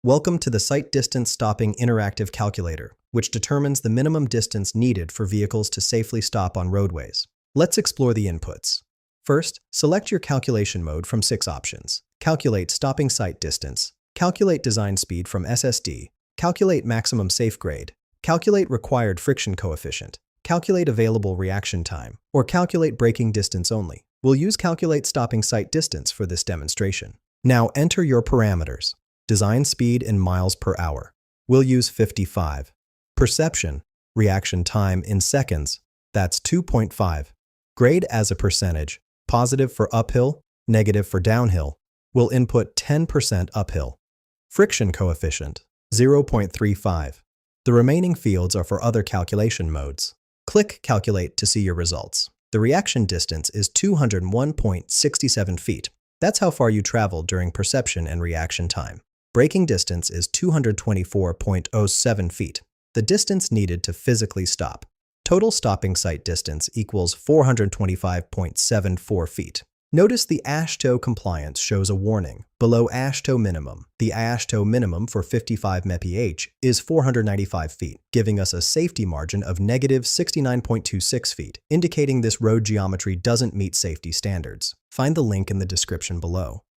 Welcome to the Sight Distance Stopping Interactive Calculator, which determines the minimum distance needed for vehicles to safely stop on roadways. Let's explore the inputs. First, select your calculation mode from 6 options. Calculate stopping sight distance, calculate design speed from SSD, calculate maximum safe grade, calculate required friction coefficient, calculate available reaction time, or calculate braking distance only. We'll use calculate stopping sight distance for this demonstration. Now enter your parameters. Design speed in miles per hour. We'll use 55. Perception, reaction time in seconds. That's 2.5. Grade as a percentage. Positive for uphill, negative for downhill. We'll input 10% uphill. Friction coefficient, 0.35. The remaining fields are for other calculation modes. Click Calculate to see your results. The reaction distance is 201.67 feet. That's how far you traveled during perception and reaction time. Braking distance is 224.07 feet, the distance needed to physically stop. Total stopping sight distance equals 425.74 feet. Notice the AASHTO compliance shows a warning below AASHTO minimum. The AASHTO minimum for 55 mph is 495 feet, giving us a safety margin of negative 69.26 feet, indicating this road geometry doesn't meet safety standards. Find the link in the description below.